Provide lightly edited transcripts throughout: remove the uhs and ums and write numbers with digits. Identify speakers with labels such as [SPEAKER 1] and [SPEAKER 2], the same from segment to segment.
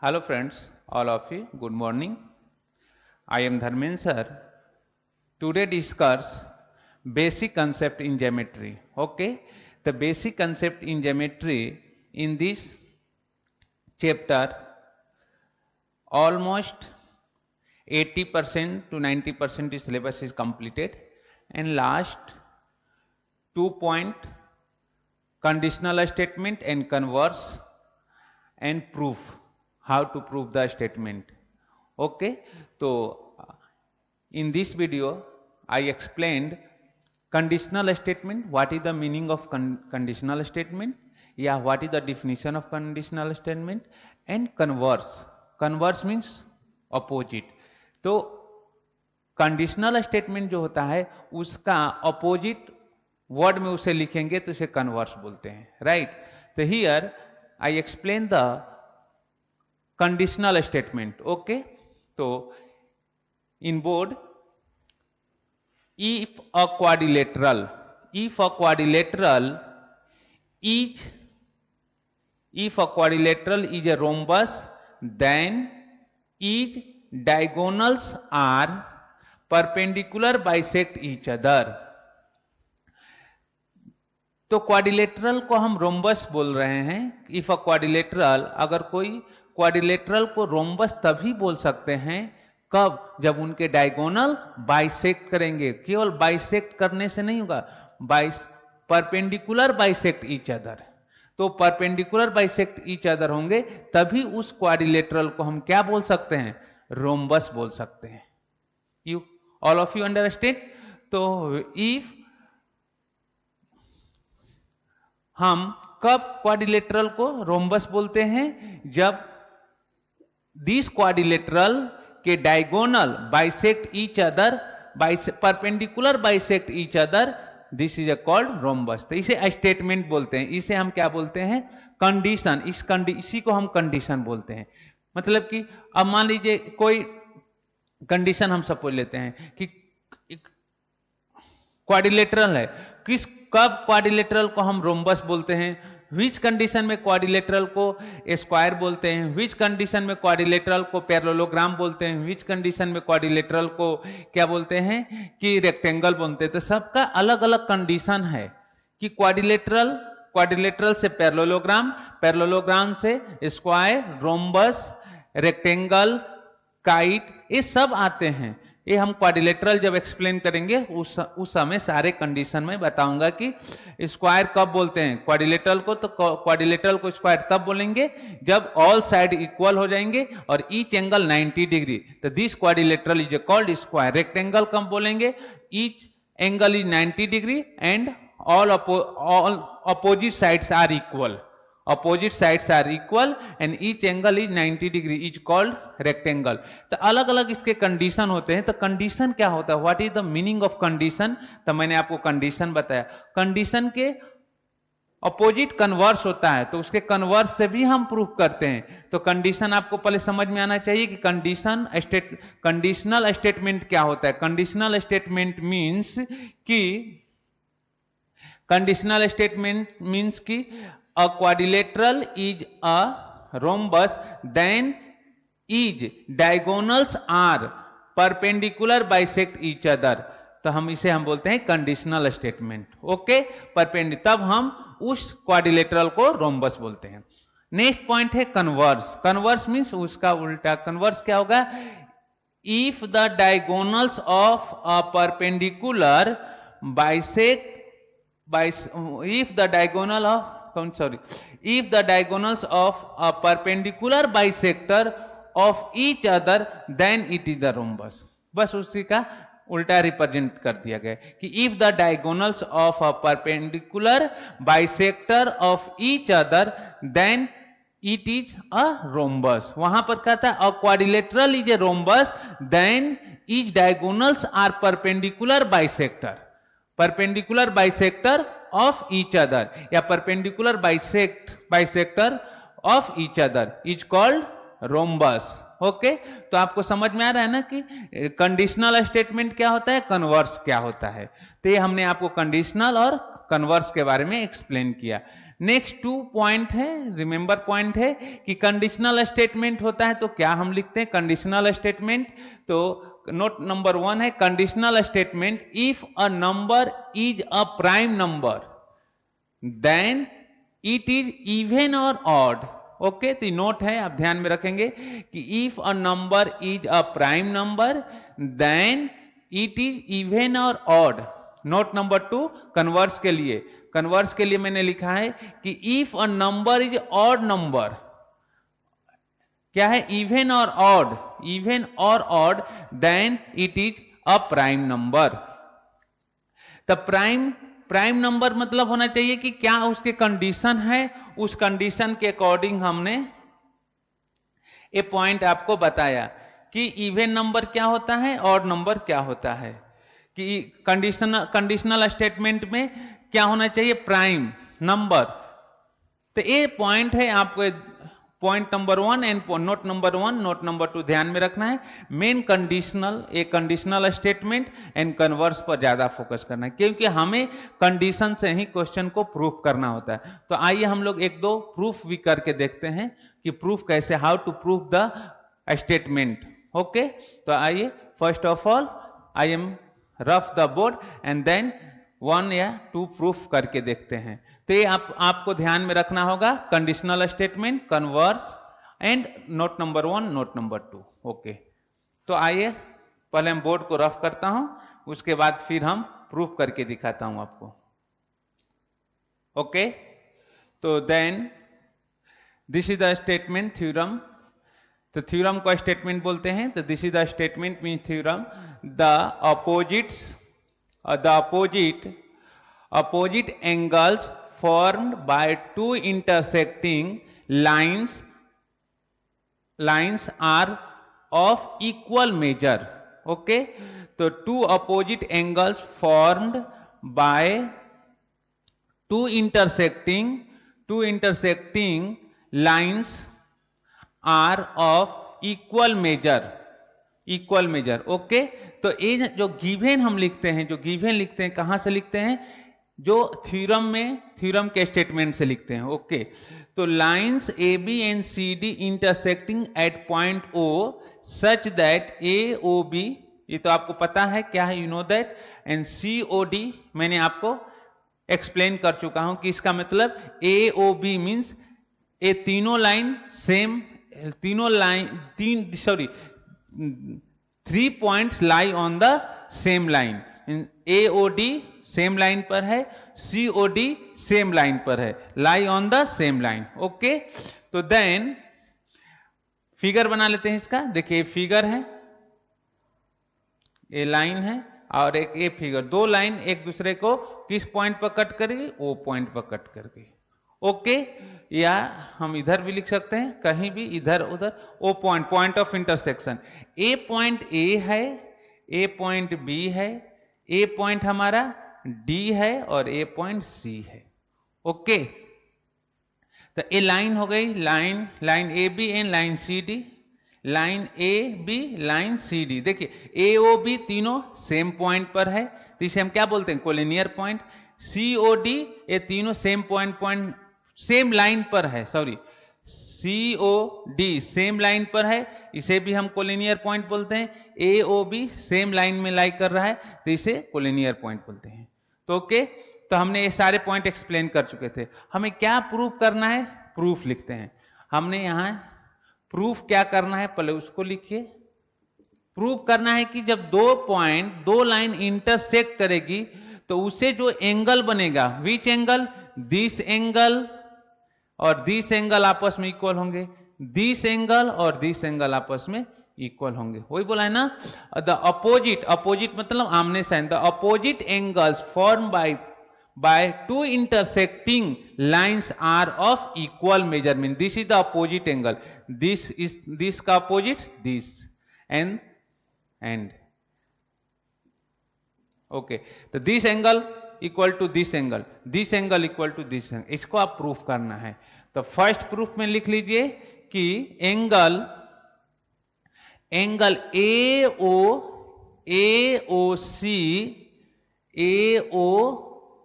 [SPEAKER 1] Hello friends, all of you, good morning. I am Dharmen sir. Today discuss basic concept in geometry. Okay, the basic concept in geometry in this chapter almost 80% to 90% syllabus is completed, and last 2 point conditional statement and converse and proof, how to prove the statement. Okay, so in this video I explained conditional statement, what is the meaning of conditional statement, yeah, what is the definition of conditional statement, and converse means opposite. तो conditional statement जो होता है उसका opposite word में उसे लिखेंगे तो उसे कन्वर्स बोलते हैं, राइट। तो here I explain the conditional statement. Okay, तो in board if a quadrilateral is if a quadrilateral is a rhombus, then its diagonals are perpendicular bisect each other। तो क्वाड्रिलेटरल को हम रोम्बस बोल रहे हैं। इफ अ क्वाड्रिलेटरल, अगर कोई quadrilateral को रोम्बस तभी बोल सकते हैं कब, जब उनके डायगोनल बाइसेक्ट करेंगे। केवल बाइसेक्ट करने से नहीं होगा, परपेंडिकुलर बाइसेक्ट ईच अदर। तो परपेंडिकुलर बाइसेक्ट ईच अदर होंगे तभी उस क्वाड्रिलेटरल को हम क्या बोल सकते हैं, रोम्बस बोल सकते हैं। You all of you understand. तो इफ हम कब क्वाड्रिलेटरल को रोम्बस बोलते हैं, जब दिस क्वाड्रिलेटरल के diagonal bisect each other, perpendicular bisect each other, this is called rhombus. तो इसे स्टेटमेंट बोलते हैं। इसे हम क्या बोलते हैं, कंडीशन। इसी को हम कंडीशन बोलते हैं। मतलब कि अब मान लीजिए कोई कंडीशन हम सपोज लेते हैं कि क्वाड्रिलेटरल है, कब क्वाड्रिलेटरल को हम रोम्बस बोलते हैं, विच कंडीशन में क्वाड्रिलेटरल को स्क्वायर बोलते हैं, विच कंडीशन में क्वाड्रिलेटरल को पैरेललोग्राम बोलते हैं, विच कंडीशन में क्वाड्रिलेटरल को क्या बोलते हैं कि रेक्टेंगल बोलते हैं। तो सबका अलग अलग कंडीशन है कि क्वाड्रिलेटरल से पैरेललोग्राम, पैरेललोग्राम से स्क्वायर, रोम्बस, रेक्टेंगल, काइट, ये सब आते हैं। ये हम क्वाड्रिलेटरल जब एक्सप्लेन करेंगे उस समय सारे कंडीशन में बताऊंगा कि स्क्वायर कब बोलते हैं क्वाड्रिलेटरल को। तो क्वाड्रिलेटरल को स्क्वायर तब बोलेंगे जब ऑल साइड इक्वल हो जाएंगे और ईच एंगल 90 डिग्री, तो this quadrilateral is called square. Rectangle कब बोलेंगे, each angle is 90 degree and all opposite sides are equal, and each angle is 90 degree is called rectangle। तो अलग अलग इसके कंडीशन होते हैं। तो कंडीशन क्या होता है, what is the meaning of condition. तो मैंने आपको कंडीशन बताया। कंडीशन के अपोजिट कन्वर्स होता है, तो उसके कन्वर्स से भी हम प्रूफ करते हैं। तो कंडीशन आपको पहले समझ में आना चाहिए कि कंडीशनल स्टेटमेंट क्या होता है। कंडीशनल स्टेटमेंट मीन्स कि कंडीशनल स्टेटमेंट मीन्स कि a quadrilateral is a rhombus, then its diagonals are perpendicular bisect each other। तो हम बोलते हैं कंडीशनल स्टेटमेंट। ओके, परपेंडिकुलर, तब हम उस क्वाड्रिलेटरल को रोम्बस बोलते हैं। नेक्स्ट पॉइंट है कन्वर्स। कन्वर्स मीन्स उसका उल्टा। कन्वर्स क्या होगा, if the diagonals of a perpendicular bisect if the diagonals of a perpendicular bisector of each other, then it is the rhombus। बस उसी का उल्टा रिप्रेजेंट कर दिया गया कि if the diagonals of a perpendicular bisector of each other, then it is a rhombus। वहां पर कहता है a quadrilateral is a rhombus, then its diagonals are perpendicular bisector of each other, या perpendicular bisector of each other is called rhombus। Okay, तो आपको समझ में आ रहा है ना कि कंडीशनल स्टेटमेंट क्या होता है, कन्वर्स क्या होता है। तो ये हमने आपको कंडीशनल और कन्वर्स के बारे में एक्सप्लेन किया। नेक्स्ट 2 पॉइंट है, रिमेंबर पॉइंट है कि कंडीशनल स्टेटमेंट होता है तो क्या हम लिखते हैं कंडीशनल स्टेटमेंट। तो नोट नंबर 1 है conditional statement, if a number is a prime number then it is even और ऑड। ओके, तो नोट है, आप ध्यान में रखेंगे कि if a number is a prime number then it is even और ऑड। नोट नंबर 2 कन्वर्स के लिए, कन्वर्स के लिए मैंने लिखा है कि if a number is odd number, क्या है इवन और ऑड, इवन और odd then it is a prime number. तो प्राइम नंबर मतलब होना चाहिए कि क्या उसके कंडीशन है, उस कंडीशन के अकॉर्डिंग हमने ये पॉइंट आपको बताया कि इवन नंबर क्या होता है, ऑड नंबर क्या होता है, कि कंडीशनल स्टेटमेंट में क्या होना चाहिए प्राइम नंबर। तो ये पॉइंट है आपको, point number 1 and note number 1 note number 2 ध्यान में रखना है। मेन कंडीशनल, एक कंडीशनल स्टेटमेंट एंड कन्वर्स पर ज्यादा फोकस करना है, क्योंकि हमें कंडीशन से ही क्वेश्चन को प्रूफ करना होता है। तो आइए हम लोग एक दो प्रूफ भी करके देखते हैं कि प्रूफ कैसे, how to proof the statement. Okay, तो आइए first of all I am rough the board and then 1 या 2 प्रूफ करके देखते हैं। तो ये आपको ध्यान में रखना होगा, conditional statement, converse and note number 1 note number 2। Okay, तो आइए पहले हम बोर्ड को रफ करता हूं, उसके बाद फिर हम प्रूफ करके दिखाता हूं आपको। ओके, तो then this is the statement theorem. तो थ्योरम को स्टेटमेंट बोलते हैं, तो this is the statement mean theorem, the opposite angles formed by two intersecting lines are of equal measure. Okay, तो two opposite angles formed by two intersecting lines are of equal measure. Okay, तो ये जो given हम लिखते हैं, जो given लिखते हैं कहां से लिखते हैं, जो थ्योरम में, थ्योरम के स्टेटमेंट से लिखते हैं। ओके, तो lines A B and C D intersecting at point O such that A O B, ये तो आपको पता है क्या है, you know that, and C O D मैंने आपको एक्सप्लेन कर चुका हूं कि इसका मतलब ए ओ बी मीन्स ये तीनों line same, three points lie on the same line, A O D same line पर है, C O D same line पर है, lie on the same line. Okay, तो देन फिगर बना लेते हैं इसका। देखिए फिगर है, ये लाइन है और एक ये फिगर, दो लाइन एक दूसरे को किस पॉइंट पर कट करेगी, ओ पॉइंट पर कट करके। ओके, या हम इधर भी लिख सकते हैं, कहीं भी इधर उधर, O point, point of intersection, A point A है, ए पॉइंट बी है, ए पॉइंट हमारा डी है और ए पॉइंट सी है। ओके, तो ये लाइन हो गई, line A B and line C D, line A B line C D. देखिए ए ओ बी तीनों सेम पॉइंट पर है, तो इसे हम क्या बोलते हैं, collinear point. C O D ये तीनों सेम पॉइंट सेम लाइन पर है, sorry, C O D same line पर है, इसे भी हम कोलिनियर पॉइंट बोलते हैं। A O B same line में लाई कर रहा है, तो इसे कोलिनियर पॉइंट बोलते हैं। तो ओके, तो हमने ये सारे पॉइंट एक्सप्लेन कर चुके थे। हमें क्या प्रूफ करना है, प्रूफ लिखते हैं। हमने यहां प्रूफ क्या करना है, पहले उसको लिखिए। प्रूफ करना है कि जब दो लाइन इंटरसेक्ट करेगी तो उससे जो एंगल बनेगा, विच एंगल, दिस एंगल और दिस एंगल आपस में इक्वल होंगे, दिस एंगल और दिस एंगल आपस में इक्वल होंगे। वही बोला है ना, द अपोजिट मतलब आमने सामने, the opposite angles form by two intersecting lines are of equal measurement. This is the opposite angle, this is this का opposite, this and okay, तो this angle equal to this angle equal to this angle, इसको आप proof करना है। तो first proof में लिख लीजिए कि angle A O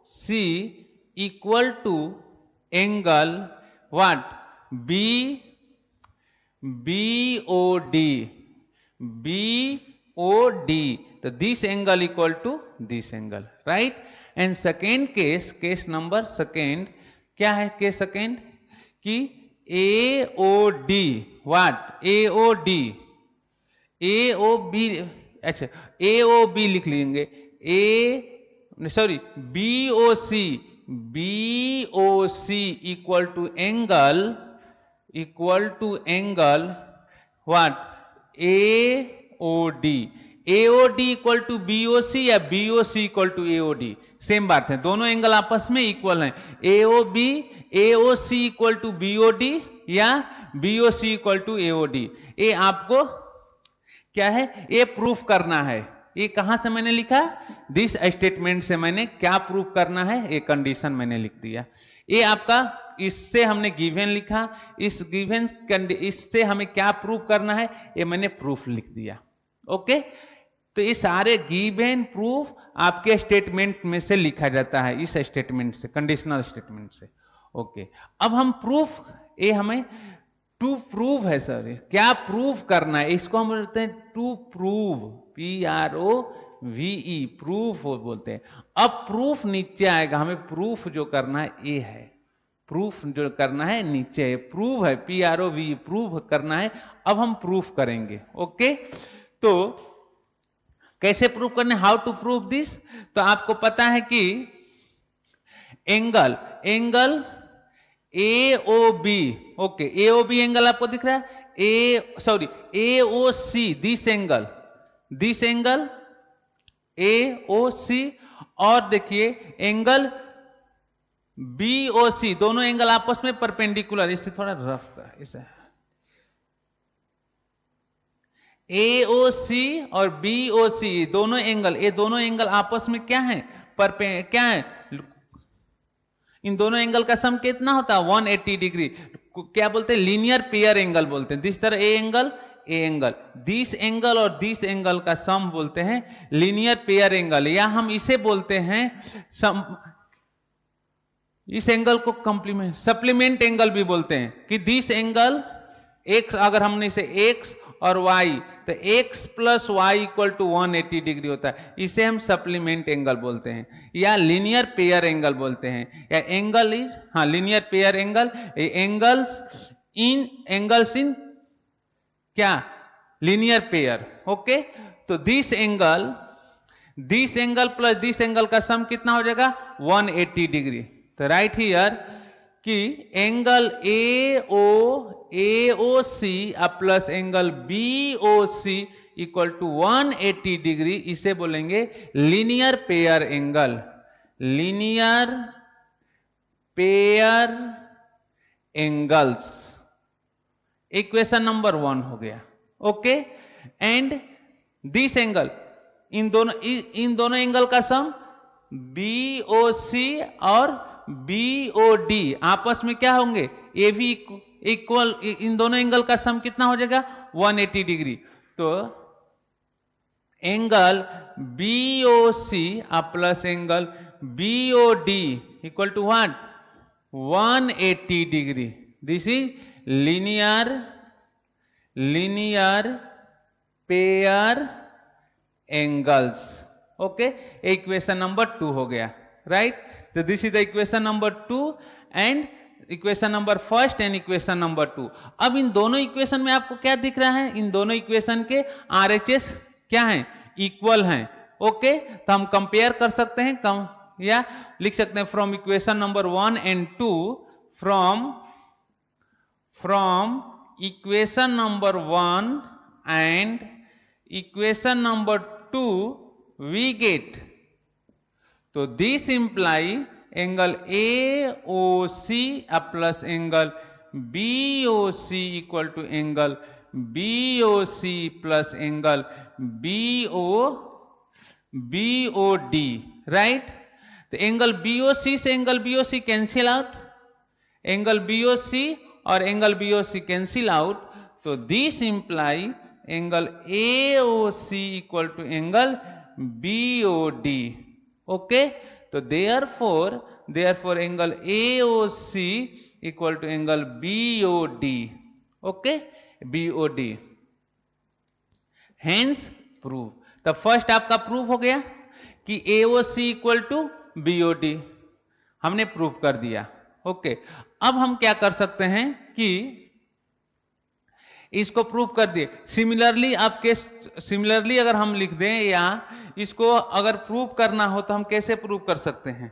[SPEAKER 1] C equal to angle what BOD तो this angle equal to this angle, right. And second case number second क्या है? केस सेकेंड कि AOD व्हाट AOB अच्छा AOB लिख लेंगे BOC equal to angle what AOD equal to BOC या BOC equal to AOD, same बात है, दोनों एंगल आपस में इक्वल हैं। AOC इक्वल टू BOD या BOC इक्वल टू AOD, ये आपको क्या है? ये प्रूफ करना है। ये कहां से मैंने लिखा? दिस स्टेटमेंट से मैंने क्या प्रूफ करना है? ये कंडीशन मैंने लिख दिया। ये आपका, इससे हमने गिवन लिखा, इससे हमें क्या प्रूफ करना है? ये मैंने प्रूफ लिख दिया। ओके, तो ये सारे गिवन प्रूफ आपके स्टेटमेंट में से लिखा जाता है, इस स्टेटमेंट से, कंडीशनल स्टेटमेंट से। ओके, अब हम प्रूफ, ये हमें टू प्रूव है सर, क्या प्रूव करना है? इसको हम बोलते हैं टू प्रूव, PROVE, प्रूफ बोलते हैं। अब प्रूफ नीचे आएगा, हमें प्रूफ जो करना है ये है, प्रूफ जो करना है नीचे है, प्रूव है, PROVE, प्रूव करना है। अब हम प्रूफ करेंगे। ओके, तो कैसे प्रूव करने, हाउ टू प्रूव दिस? तो आपको पता है कि angle AOB, okay, AOB angle आपको दिख रहा है, AOC, दिस एंगल AOC, और देखिए एंगल BOC, दोनों एंगल आपस में परपेंडिकुलर, इससे थोड़ा रफ का इसे, AOC और BOC दोनों एंगल आपस में क्या है? क्या है? इन दोनों एंगल का सम कितना होता है? 180 डिग्री। क्या बोलते हैं? लीनियर पेयर एंगल बोलते हैं। दिस तरह ए एंगल, दिस एंगल और दिस एंगल का सम बोलते हैं लीनियर पेयर एंगल, या हम इसे बोलते हैं इस एंगल को सप्लीमेंट एंगल भी बोलते हैं, कि दिस एंगल x, अगर हमने इसे x और y, तो x plus y equal to 180 degree होता है, इसे हम सप्लीमेंट एंगल बोलते हैं, या लीनियर पेयर एंगल बोलते हैं, या एंगल इज, हाँ, linear pair angle, angles in क्या? Linear pair. ओके, तो this angle plus this angle का सम कितना हो जाएगा? 180 डिग्री। तो राइट हियर कि angle AOC plus angle BOC equal to 180 degree, इसे बोलेंगे linear pair angle, linear pair angles. Equation number 1 हो गया। ओके, एंड दिस एंगल, इन दोनों एंगल का सम BOC और BOD आपस में क्या होंगे? AB इक्वल, इन दोनों एंगल का सम कितना हो जाएगा? 180 डिग्री। तो angle BOC plus angle BOD equal to what? 180 degree. This is linear pair angles. Okay, equation number 2 हो गया, राइट। तो this is the equation number 2 and equation number 1 and equation number 2। अब इन दोनों equation में आपको क्या दिख रहा है? इन दोनों इक्वेशन के RHS क्या हैं? इक्वल हैं। ओके, तो हम कंपेयर कर सकते हैं, या लिख सकते हैं from equation number 1 and 2, from equation number 1 and equation number 2 we get, तो this imply angle AOC plus angle BOC equal to angle BOC plus angle BOD, right. तो एंगल BOC से angle BOC cancel out, angle BOC और angle BOC cancel out, तो this imply angle AOC equal to angle BOD। Okay, तो therefore therefore angle AOC equal to angle BOD. Okay, BOD. Hence proof. तो first आपका proof हो गया कि AOC equal to BOD, हमने proof कर दिया. ओके, अब हम क्या कर सकते हैं कि इसको प्रूफ कर दिए. सिमिलरली अगर हम लिख दें या इसको अगर प्रूफ करना हो तो हम कैसे प्रूफ कर सकते हैं.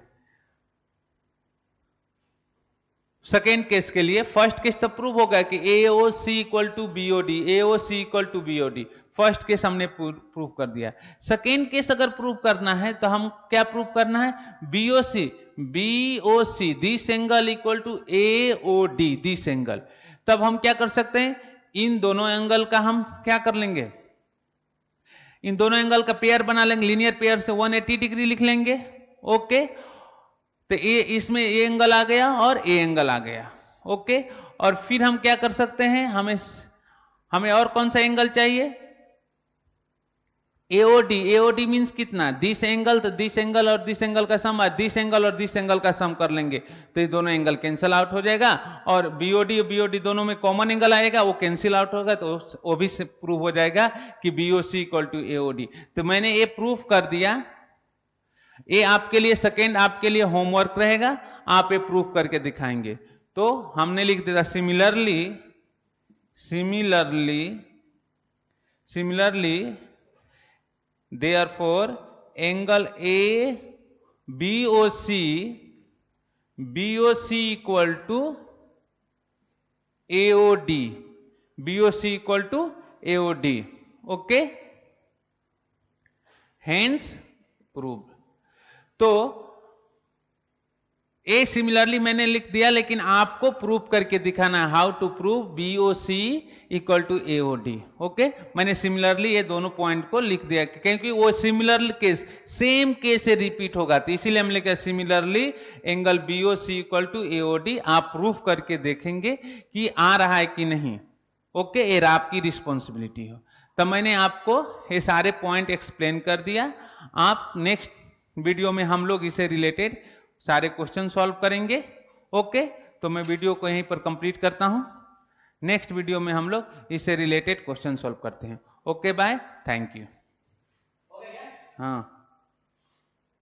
[SPEAKER 1] सेकेंड केस के लिए फर्स्ट केस तो प्रूव होगा कि AOC equal to BOD, AOC equal to BOD. First case हमने प्रूव कर दिया. सेकेंड केस अगर प्रूव करना है तो हम क्या प्रूव करना है, BOC this angle equal to AOD this angle. तब हम क्या कर सकते हैं, इन दोनों एंगल का हम क्या कर लेंगे, इन दोनों एंगल का पेयर बना लेंगे, लीनियर पेयर से 180 डिग्री लिख लेंगे. ओके, तो ये इसमें ए एंगल आ गया और ए एंगल आ गया. ओके, और फिर हम क्या कर सकते हैं, हमें और कौन सा एंगल चाहिए, AOD मींस कितना, दिस एंगल. तो दिस एंगल और दिस एंगल का सम, दिस एंगल और दिस एंगल का सम कर लेंगे तो ये दोनों एंगल कैंसिल आउट हो जाएगा. और BOD और BOD दोनों में कॉमन एंगल आएगा, वो कैंसिल आउट होगा, तो वो भी प्रूव हो जाएगा कि BOC इक्वल टू AOD. तो मैंने ये प्रूफ कर दिया. ये आपके लिए सेकेंड आपके लिए होमवर्क रहेगा, आप ये प्रूफ करके दिखाएंगे. तो हमने लिख दिया similarly therefore angle BOC equal to AOD, BOC equal to AOD. okay, hence proved. तो ए सिमिलरली मैंने लिख दिया, लेकिन आपको प्रूफ करके दिखाना है, how to prove BOC equal to AOD. Okay, मैंने सिमिलरली ये दोनों पॉइंट को लिख दिया क्योंकि वो सिमिलर केस सेम केस से रिपीट होगा, तो इसीलिए हम लिखा similarly angle BOC equal to AOD. आप प्रूफ करके देखेंगे कि आ रहा है कि नहीं. ओके, ये आपकी रिस्पॉन्सिबिलिटी हो. तो मैंने आपको ये सारे पॉइंट एक्सप्लेन कर दिया. आप नेक्स्ट वीडियो में हम लोग इसे रिलेटेड सारे क्वेश्चन सॉल्व करेंगे. ओके, तो मैं वीडियो को यहीं पर कंप्लीट करता हूं. नेक्स्ट वीडियो में हम लोग इससे रिलेटेड क्वेश्चन सॉल्व करते हैं. Okay, bye, thank you. हाँ.